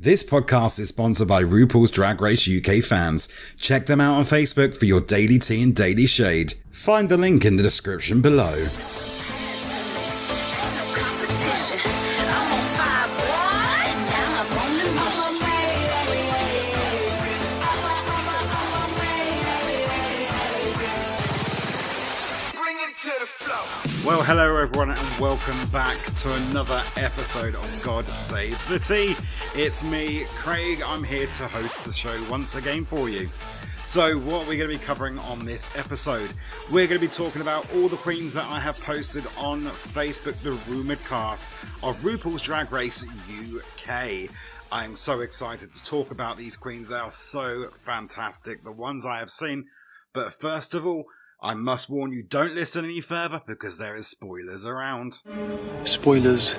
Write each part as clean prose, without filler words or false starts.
This podcast is sponsored by Rupauls Drag Race UK fans. Check them out on Facebook for your daily tea and daily shade. Find the link in the description below. Well, hello everyone and welcome back to another episode of God Save the Tea. It's me, Craig. I'm here to host the show once again for you. So what are we going to be covering on this episode? We're going to be talking about all the queens that I have posted on Facebook, the rumoured cast of Rupauls Drag Race UK. I'm so excited to talk about these queens. They are so fantastic, the ones I have seen. But first of all, I must warn you, don't listen any further because there is spoilers around. Spoilers.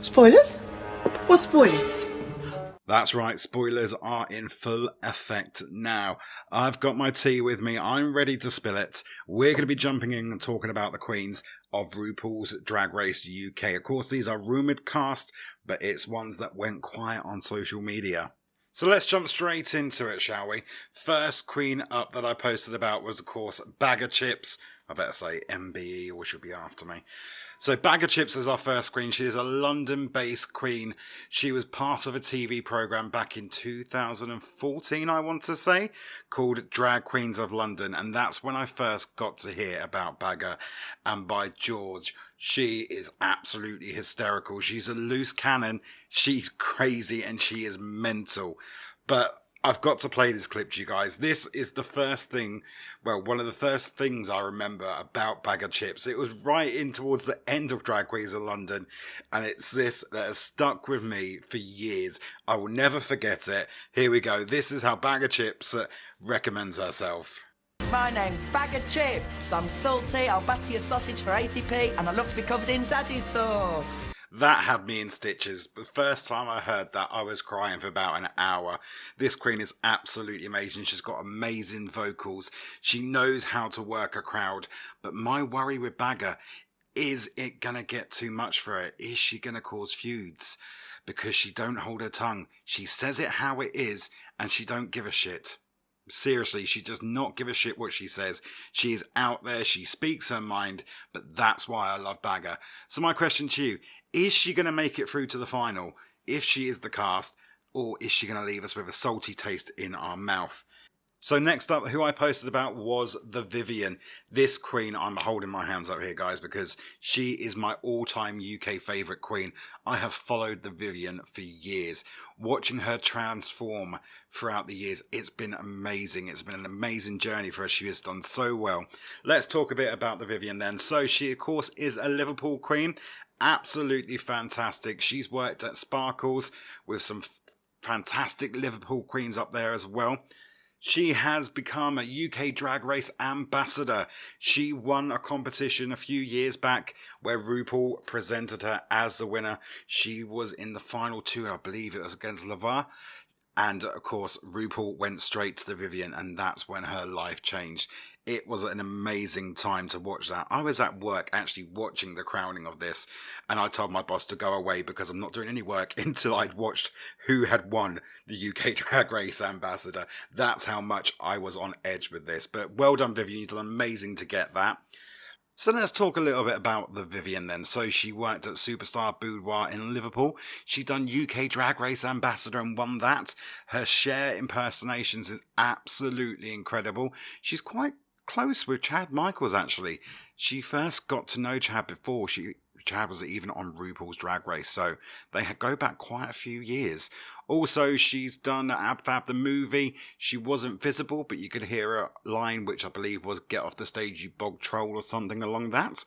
Spoilers? What spoilers? That's right, spoilers are in full effect now. I've got my tea with me, I'm ready to spill it. We're going to be jumping in and talking about the queens of RuPaul's Drag Race UK. Of course, these are rumoured cast, but it's ones that went quiet on social media. So let's jump straight into it, shall we? First queen up that I posted about was, of course, Bag of Chips. I better say MBE or she'll be after me. So Bag of Chips is our first queen. She is a London-based queen. She was part of a TV programme back in 2014, I want to say, called Drag Queens of London. And that's when I first got to hear about Bagger. And by George, she is absolutely hysterical. She's a loose cannon. She's crazy and she is mental. But I've got to play this clip to you guys. This is the first thing, well, one of the first things I remember about Bag of Chips. It was right in towards the end of Drag Queens of London, and it's this that has stuck with me for years. I will never forget it. Here we go. This is how Bag of Chips recommends herself. My name's Bag of Chips. I'm salty, I'll batter your sausage for 80p, and I love to be covered in daddy sauce. That had me in stitches. The first time I heard that, I was crying for about an hour. This queen is absolutely amazing. She's got amazing vocals. She knows how to work a crowd. But my worry with Bagger, is it going to get too much for her? Is she going to cause feuds? Because she don't hold her tongue. She says it how it is, and she don't give a shit. Seriously, she does not give a shit what she says. She is out there, she speaks her mind, but that's why I love Bagger. So my question to you, is she going to make it through to the final if she is the cast, or is she going to leave us with a salty taste in our mouth? So next up, who I posted about was the Vivienne. This queen, I'm holding my hands up here, guys, because she is my all-time UK favourite queen. I have followed the Vivienne for years. Watching her transform throughout the years, it's been amazing. It's been an amazing journey for her. She has done so well. Let's talk a bit about the Vivienne then. So she, of course, is a Liverpool queen. Absolutely fantastic. She's worked at Sparkles with some fantastic Liverpool queens up there as well. She has become a UK Drag Race ambassador. She won a competition a few years back where RuPaul presented her as the winner. She was in the final two, I believe it was against Lavar. And of course, RuPaul went straight to the Vivienne, and that's when her life changed. It was an amazing time to watch that. I was at work actually watching the crowning of this, and I told my boss to go away because I'm not doing any work until I'd watched who had won the UK Drag Race ambassador. That's how much I was on edge with this. But well done, Vivienne. You did amazing to get that. So let's talk a little bit about the Vivienne then. So she worked at Superstar Boudoir in Liverpool. She done UK Drag Race Ambassador and won that. Her Cher impersonations is absolutely incredible. She's quite close with Chad Michaels actually. She first got to know Chad before Chad was even on RuPaul's Drag Race, so they go back quite a few years. Also, she's done Ab Fab the movie. She wasn't visible, but you could hear a line which I believe was "Get off the stage, you bog troll," or something along that.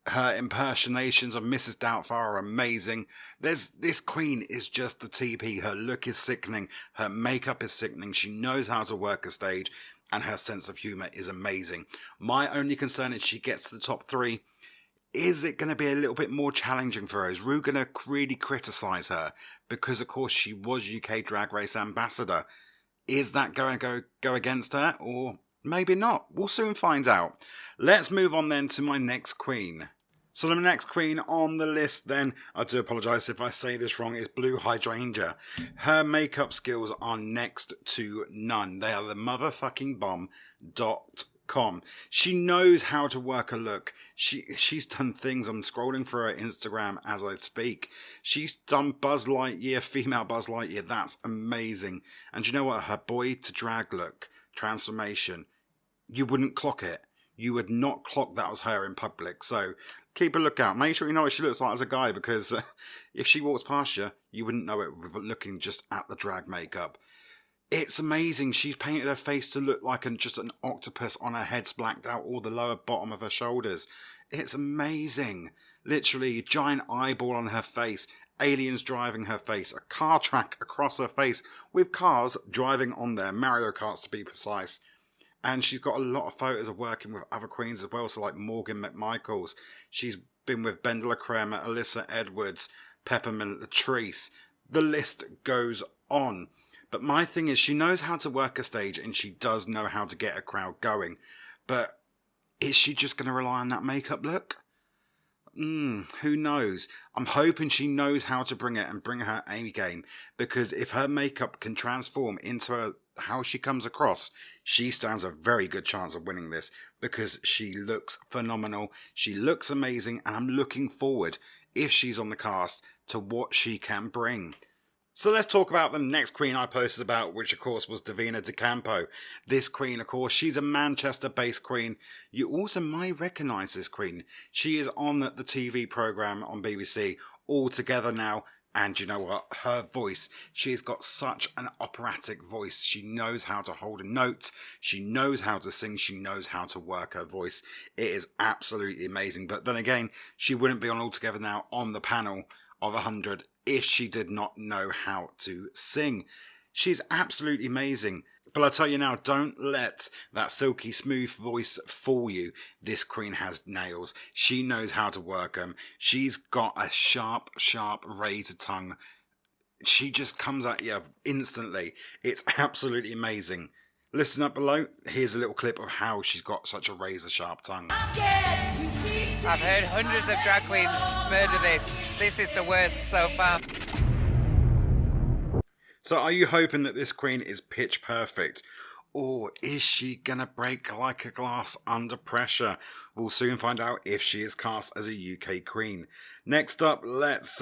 Her impersonations of Mrs. Doubtfire are amazing. This queen is just the TP. Her look is sickening. Her makeup is sickening. She knows how to work a stage, and her sense of humour is amazing. My only concern is she gets to the top three. Is it going to be a little bit more challenging for her? Is Ru going to really criticise her? Because, of course, she was UK Drag Race ambassador. Is that going to go against her? Or maybe not. We'll soon find out. Let's move on then to my next queen. So the next queen on the list then, I do apologise if I say this wrong, is Blue Hydrangea. Her makeup skills are next to none. They are the motherfucking bomb.com. She knows how to work a look. She's done things, I'm scrolling through her Instagram as I speak. She's done Buzz Lightyear, female Buzz Lightyear, that's amazing. And you know what, her boy to drag look, transformation, you wouldn't clock it. You would not clock that was her in public. So keep a lookout. Make sure you know what she looks like as a guy, because if she walks past you, you wouldn't know it with looking just at the drag makeup. It's amazing. She's painted her face to look like just an octopus on her head's blacked out all the lower bottom of her shoulders. It's amazing. Literally, a giant eyeball on her face, aliens driving her face, a car track across her face with cars driving on there, Mario Karts to be precise. And she's got a lot of photos of working with other queens as well, so like Morgan McMichaels. She's been with Bendela Creme, Alyssa Edwards, Peppermint Latrice. The list goes on. But my thing is, she knows how to work a stage and she does know how to get a crowd going. But is she just going to rely on that makeup look? Who knows? I'm hoping she knows how to bring it and bring her A game, because if her makeup can transform into how she comes across, she stands a very good chance of winning this, because she looks phenomenal, she looks amazing, and I'm looking forward, if she's on the cast, to what she can bring. So let's talk about the next queen I posted about, which of course was Davina De Campo. This queen, of course, she's a Manchester-based queen. You also might recognise this queen. She is on the TV programme on BBC, All Together Now. And you know what? Her voice, she's got such an operatic voice. She knows how to hold a note. She knows how to sing. She knows how to work her voice. It is absolutely amazing. But then again, she wouldn't be on All Together Now on the panel of 100 if she did not know how to sing. She's absolutely amazing. But I tell you now, don't let that silky smooth voice fool you. This queen has nails. She knows how to work them. She's got a sharp razor tongue. She just comes at you instantly. It's absolutely amazing. Listen up below. Here's a little clip of how she's got such a razor sharp tongue. I've heard hundreds of drag queens murder this. This is the worst so far. So are you hoping that this queen is pitch perfect? Or is she gonna break like a glass under pressure? We'll soon find out if she is cast as a UK queen. Next up, let's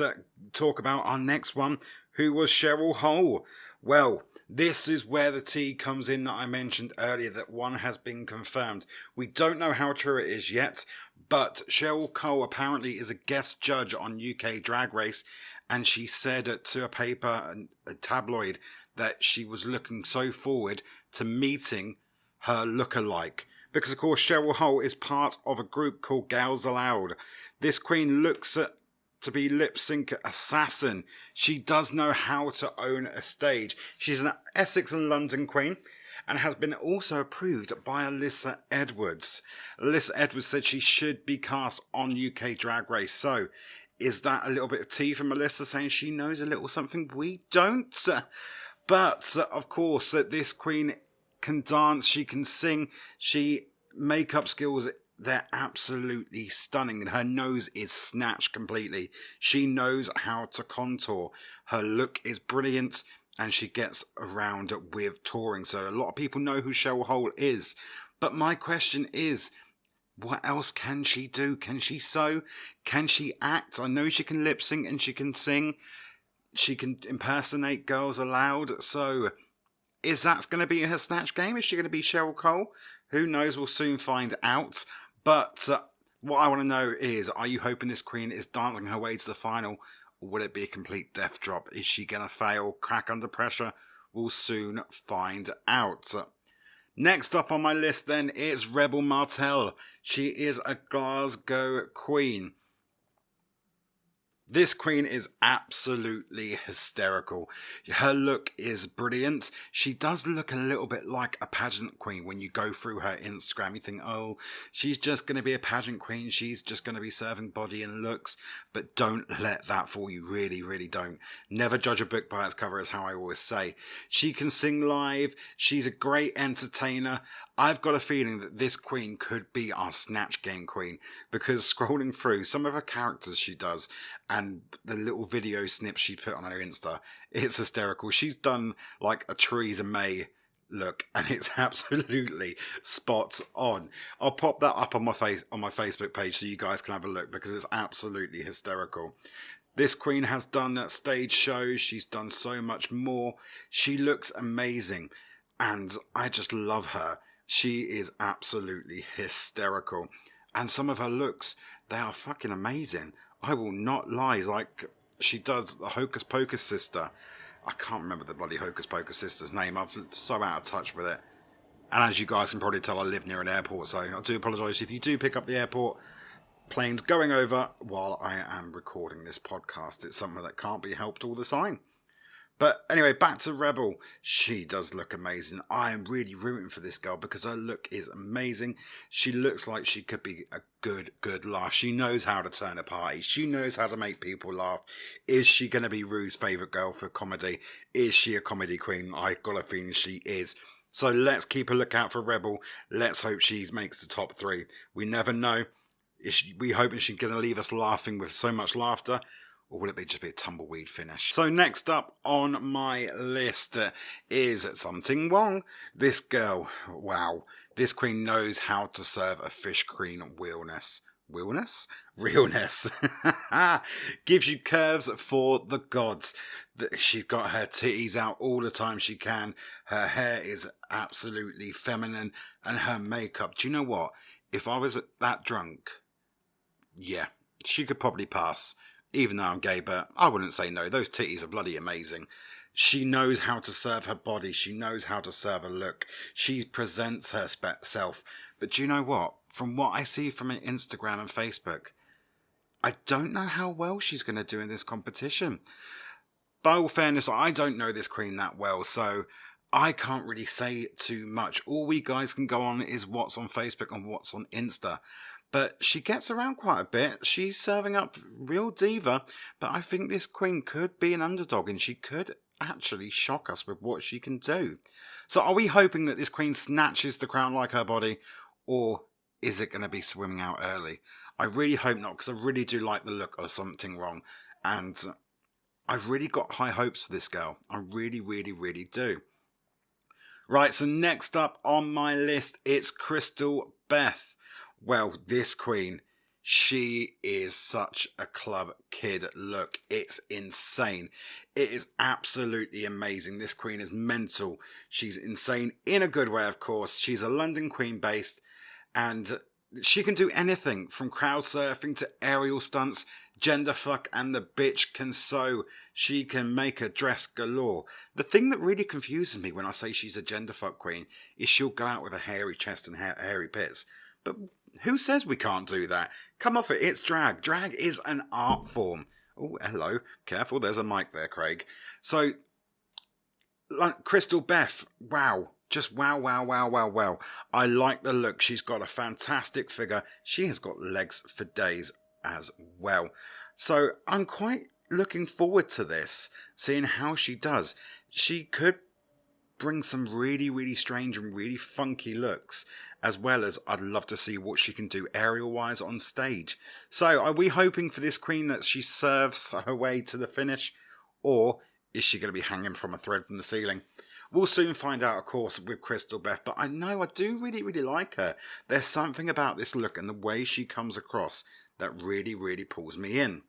talk about our next one, who was Cheryl Hole. Well, this is where the tea comes in that I mentioned earlier, that one has been confirmed. We don't know how true it is yet, but Cheryl Cole apparently is a guest judge on UK Drag Race, and she said to a paper, a tabloid, that she was looking so forward to meeting her lookalike. Because of course Cheryl Hole is part of a group called Gals Aloud. This queen looks to be lip sync assassin. She does know how to own a stage. She's an Essex and London queen, and has been also approved by Alyssa Edwards. Alyssa Edwards said she should be cast on UK Drag Race. So is that a little bit of tea from Alyssa saying she knows a little something we don't? But of course, this queen can dance, she can sing, she makeup skills, they're absolutely stunning. Her nose is snatched completely. She knows how to contour. Her look is brilliant, and she gets around with touring. So a lot of people know who Cheryl Hole is. But my question is, what else can she do? Can she sew? Can she act? I know she can lip sync and she can sing. She can impersonate Girls Aloud. So is that going to be her snatch game? Is she going to be Cheryl Cole? Who knows? We'll soon find out. But what I want to know is, are you hoping this queen is dancing her way to the final? Or will it be a complete death drop? Is she going to fail, crack under pressure? We'll soon find out. Next up on my list then is Rebel Martell. She is a Glasgow queen. This queen is absolutely hysterical. Her look is brilliant. She does look a little bit like a pageant queen when you go through her Instagram. You think, oh, she's just going to be a pageant queen. She's just going to be serving body and looks. But don't let that fool you. Really, really don't. Never judge a book by its cover, is how I always say. She can sing live. She's a great entertainer. I've got a feeling that this queen could be our Snatch Game queen, because scrolling through some of her characters she does and the little video snips she put on her Insta, it's hysterical. She's done like a Theresa May look and it's absolutely spot on. I'll pop that up on my Facebook page so you guys can have a look, because it's absolutely hysterical. This queen has done stage shows. She's done so much more. She looks amazing and I just love her. She is absolutely hysterical. And some of her looks, they are fucking amazing. I will not lie. Like, she does the Hocus Pocus sister. I can't remember the bloody Hocus Pocus sister's name. I'm so out of touch with it. And as you guys can probably tell, I live near an airport, so I do apologise if you do pick up the airport planes going over while I am recording this podcast. It's something that can't be helped all the time. But anyway, back to Rebel. She does look amazing. I am really rooting for this girl because her look is amazing. She looks like she could be a good laugh. She knows how to turn a party. She knows how to make people laugh. Is she going to be Rue's favourite girl for comedy? Is she a comedy queen? I got a feeling she is. So let's keep a lookout for Rebel. Let's hope she makes the top 3. We never know. We hoping she's going to leave us laughing with so much laughter? Or will it just be a tumbleweed finish? So next up on my list is Something Wrong. This girl, wow. This queen knows how to serve a fish queen realness. Realness? Realness. Gives you curves for the gods. She's got her titties out all the time she can. Her hair is absolutely feminine. And her makeup. Do you know what? If I was that drunk, yeah, she could probably pass. Even though I'm gay, but I wouldn't say no. Those titties are bloody amazing. She knows how to serve her body. She knows how to serve a look. She presents herself. But do you know what? From what I see from Instagram and Facebook, I don't know how well she's going to do in this competition. By all fairness, I don't know this queen that well, so I can't really say too much. All we guys can go on is what's on Facebook and what's on Insta. But she gets around quite a bit. She's serving up real diva. But I think this queen could be an underdog and she could actually shock us with what she can do. So are we hoping that this queen snatches the crown like her body? Or is it going to be swimming out early? I really hope not, because I really do like the look of Something Wrong. And I've really got high hopes for this girl. I really, really, really do. Right, so next up on my list, it's Crystal Beth. Well, this queen, she is such a club kid look. It's insane. It is absolutely amazing. This queen is mental. She's insane in a good way, of course. She's a London queen based, and she can do anything from crowd surfing to aerial stunts, gender fuck, and the bitch can sew. She can make a dress galore. The thing that really confuses me when I say she's a gender fuck queen is she'll go out with a hairy chest and hairy pits. But who says we can't do that? Come off it, it's drag. Drag is an art form. Oh, hello. Careful, there's a mic there, Craig. So, like Crystal Beth, wow. Just wow, wow, wow, wow, wow. I like the look. She's got a fantastic figure. She has got legs for days as well. So, I'm quite looking forward to this, seeing how she does. She could bring some really, really strange and really funky looks, as well as I'd love to see what she can do aerial-wise on stage. So, are we hoping for this queen that she serves her way to the finish, or is she going to be hanging from a thread from the ceiling? We'll soon find out, of course, with Crystal Beth, but I know I do really, really like her. There's something about this look and the way she comes across that really, really pulls me in.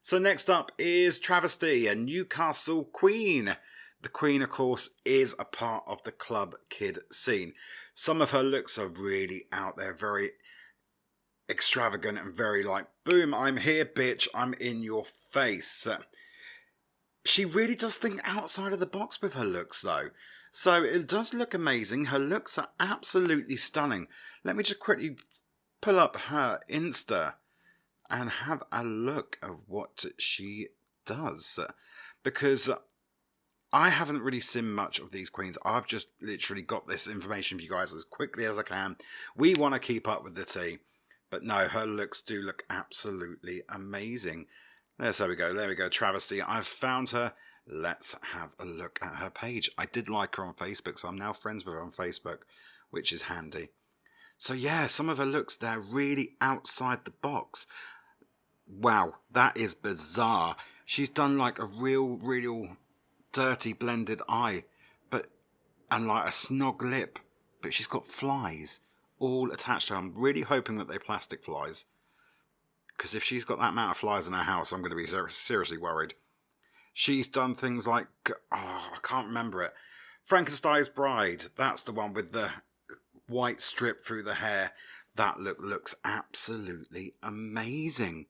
So next up is Travesty, a Newcastle queen. The queen, of course, is a part of the club kid scene. Some of her looks are really out there, very extravagant and very like, boom, I'm here, bitch, I'm in your face. She really does think outside of the box with her looks, though. So it does look amazing. Her looks are absolutely stunning. Let me just quickly pull up her Insta. and have a look at what she does. Because I haven't really seen much of these queens. I've just literally got this information for you guys as quickly as I can. We want to keep up with the tea. But no, her looks do look absolutely amazing. There we go. There we go. Travesty. I've found her. Let's have a look at her page. I did like her on Facebook, so I'm now friends with her on Facebook, which is handy. So yeah, some of her looks, they're really outside the box. Wow, that is bizarre. She's done like a real dirty blended eye, and like a snog lip, but she's got flies all attached to her. I'm really hoping that they're plastic flies, because if she's got that amount of flies in her house, I'm going to be seriously worried. She's done things like, I can't remember it. Frankenstein's Bride, that's the one with the white strip through the hair. That look looks absolutely amazing.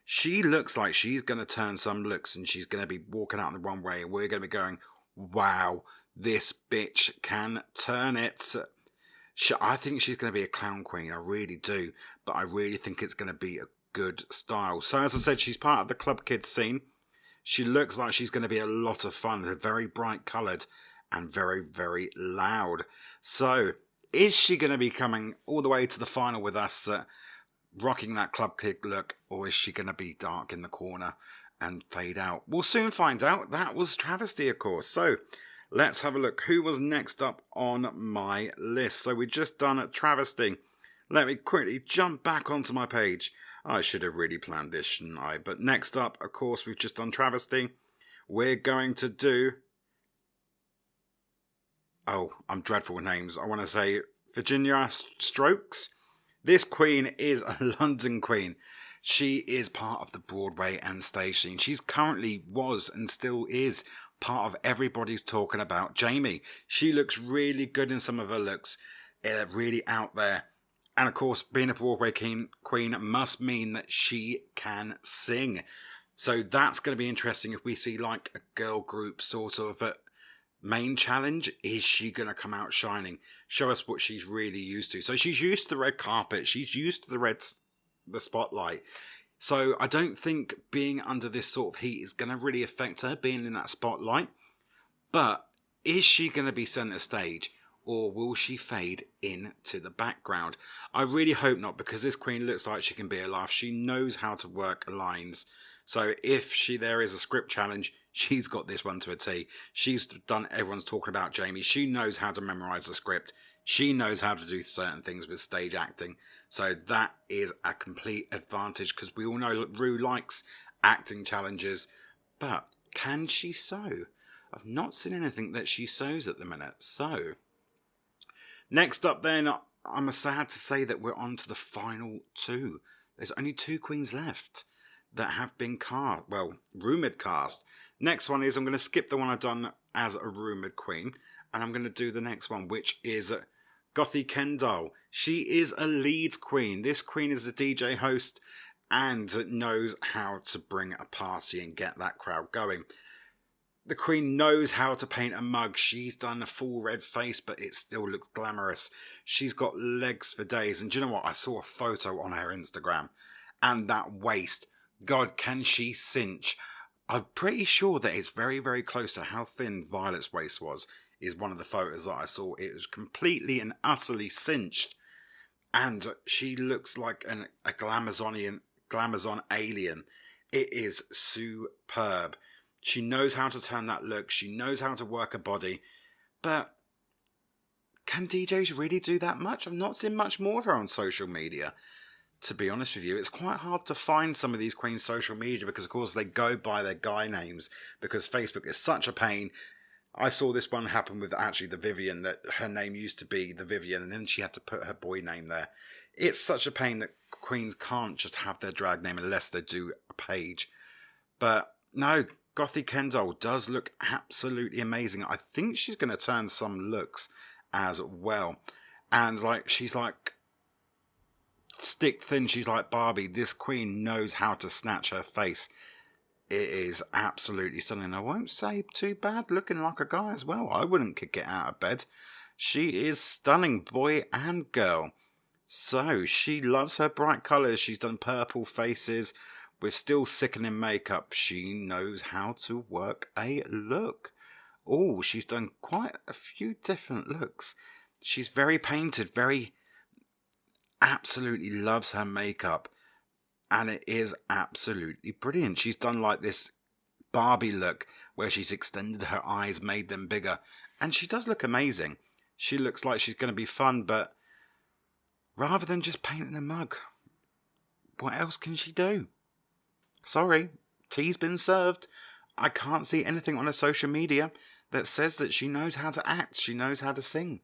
She looks like she's going to turn some looks and she's going to be walking out in the wrong way, and we're going to be going, wow, this bitch can turn it. I think she's going to be a clown queen, I really do, but I really think it's going to be a good style. So as I said, she's part of the club kids scene. She looks like she's going to be a lot of fun. They're very bright coloured and very loud. So is she going to be coming all the way to the final with us, rocking that club kid look, or is she going to be dark in the corner and fade out? We'll soon find out. That was Travesty, of course. So let's have a look who was next up on my list. So we've just done Travesty. Let me quickly jump back onto my page. I should have really planned this, shouldn't I? But next up, of course, we've just done Travesty. We're going to do... Oh, I'm dreadful with names. I want to say Virginia Strokes. This queen is a London queen. She is part of the Broadway and stage scene. She's currently was and still is part of Everybody's Talking About Jamie. She looks really good in some of her looks. Really out there. And of course, being a Broadway queen must mean that she can sing. So that's going to be interesting if we see like a girl group sort of main challenge. Is she going to come out shining? Show us what she's really used to. So she's used to the red carpet. She's used to the spotlight. So I don't think being under this sort of heat is going to really affect her being in that spotlight. But is she going to be centre stage? Or will she fade into the background? I really hope not, because this queen looks like she can be a laugh. She knows how to work lines. So if there is a script challenge, she's got this one to a T. She's done Everyone's Talking About Jamie. She knows how to memorise the script. She knows how to do certain things with stage acting. So that is a complete advantage, because we all know Rue likes acting challenges. But can she sew? I've not seen anything that she sews at the minute. So... next up then, I'm sad to say that we're on to the final two. There's only two queens left that have been rumoured cast. Next one is, I'm going to skip the one I've done as a rumoured queen, and I'm going to do the next one, which is Gothy Kendall. She is a Leeds queen. This queen is a DJ host and knows how to bring a party and get that crowd going. The queen knows how to paint a mug. She's done a full red face, but it still looks glamorous. She's got legs for days. And do you know what? I saw a photo on her Instagram. And that waist. God, can she cinch? I'm pretty sure that it's very close to how thin Violet's waist was. Is one of the photos that I saw. It was completely and utterly cinched. And she looks like a glamazon alien. It is superb. She knows how to turn that look. She knows how to work a body. But can DJs really do that much? I've not seen much more of her on social media. To be honest with you, it's quite hard to find some of these queens' social media because, of course, they go by their guy names because Facebook is such a pain. I saw this one happen with actually the Vivian, that her name used to be the Vivian and then she had to put her boy name there. It's such a pain that queens can't just have their drag name unless they do a page. But no, Gothy Kendall does look absolutely amazing. I think she's going to turn some looks as well. And she's like stick thin. She's like Barbie. This queen knows how to snatch her face. It is absolutely stunning. I won't say too bad looking like a guy as well. I wouldn't kick it out of bed. She is stunning, boy and girl. So, she loves her bright colours. She's done purple faces with still sickening makeup. She knows how to work a look. Oh, she's done quite a few different looks. She's very painted, absolutely loves her makeup. And it is absolutely brilliant. She's done like this Barbie look where she's extended her eyes, made them bigger. And she does look amazing. She looks like she's going to be fun, but rather than just painting a mug, what else can she do? Sorry, tea's been served. I can't see anything on her social media that says that she knows how to act, she knows how to sing.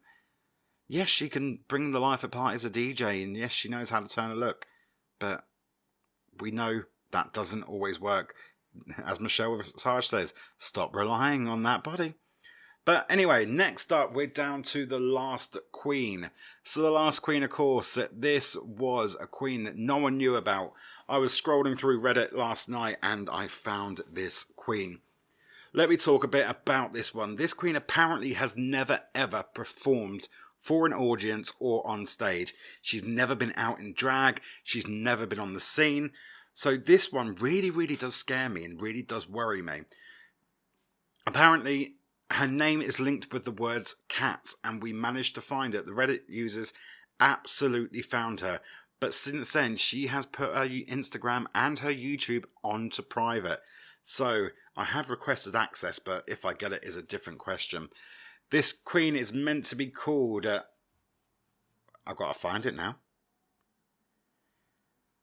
Yes, she can bring the life apart as a DJ, and yes, she knows how to turn a look. But we know that doesn't always work. As Michelle Visage says, stop relying on that body. But anyway, next up, we're down to the last queen. So the last queen, of course, this was a queen that no one knew about. I was scrolling through Reddit last night and I found this queen. Let me talk a bit about this one. This queen apparently has never ever performed for an audience or on stage. She's never been out in drag. She's never been on the scene. So this one really does scare me and really does worry me. Apparently, her name is linked with the words cat, and we managed to find it. The Reddit users absolutely found her. But since then, she has put her Instagram and her YouTube onto private. So I have requested access, but if I get it is a different question. This queen is meant to be called... I've got to find it now.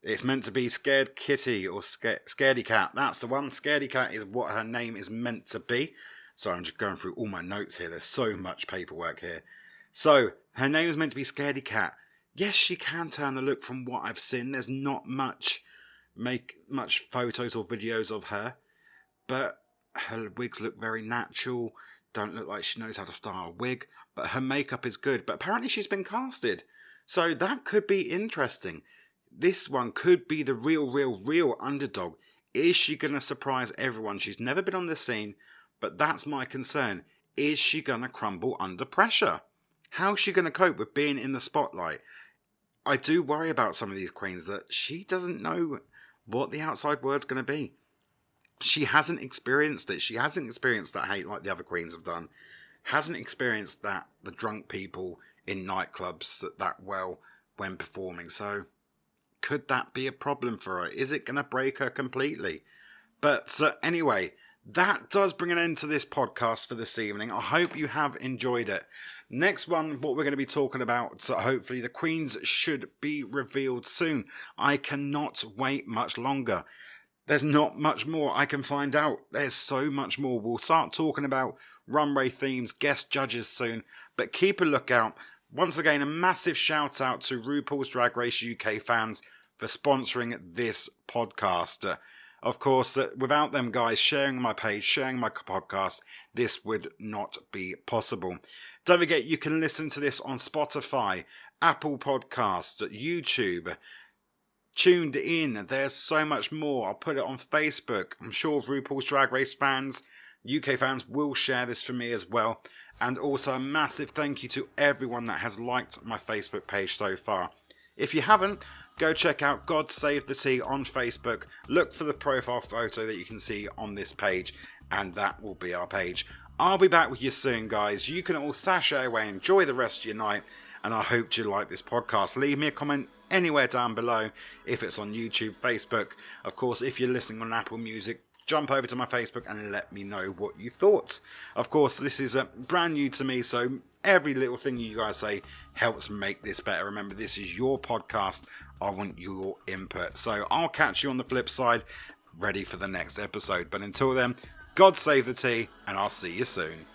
It's meant to be Scared Kitty or Scaredy Cat. That's the one. Scaredy Cat is what her name is meant to be. So I'm just going through all my notes here. There's so much paperwork here. So her name is meant to be Scaredy Cat. Yes, she can turn the look from what I've seen. There's not much photos or videos of her. But her wigs look very natural. Don't look like she knows how to style a wig. But her makeup is good. But apparently she's been casted. So that could be interesting. This one could be the real underdog. Is she going to surprise everyone? She's never been on the scene. But that's my concern. Is she going to crumble under pressure? How's she going to cope with being in the spotlight? I do worry about some of these queens that she doesn't know what the outside word's going to be. She hasn't experienced it. She hasn't experienced that hate like the other queens have done. Hasn't experienced that the drunk people in nightclubs that well when performing. So could that be a problem for her? Is it going to break her completely? But anyway, that does bring an end to this podcast for this evening. I hope you have enjoyed it. Next one, what we're going to be talking about, so hopefully the queens should be revealed soon. I cannot wait much longer. There's not much more I can find out. There's so much more. We'll start talking about runway themes, guest judges soon. But keep a lookout. Once again, a massive shout out to Rupauls Drag Race UK fans for sponsoring this podcast. Of course, without them guys sharing my page, sharing my podcast, this would not be possible. Don't forget, you can listen to this on Spotify, Apple Podcasts, YouTube, Tuned In. There's so much more. I'll put it on Facebook. I'm sure Rupauls Drag Race fans, UK fans will share this for me as well. And also a massive thank you to everyone that has liked my Facebook page so far. If you haven't, go check out God Save the Tea on Facebook. Look for the profile photo that you can see on this page, and that will be our page. I'll be back with you soon, guys. You can all sashay away, enjoy the rest of your night, and I hope you like this podcast. Leave me a comment anywhere down below if it's on YouTube, Facebook. Of course, if you're listening on Apple Music, jump over to my Facebook and let me know what you thought. Of course, this is brand new to me, so every little thing you guys say helps make this better. Remember, this is your podcast. I want your input. So I'll catch you on the flip side, ready for the next episode. But until then, God save the tea, and I'll see you soon.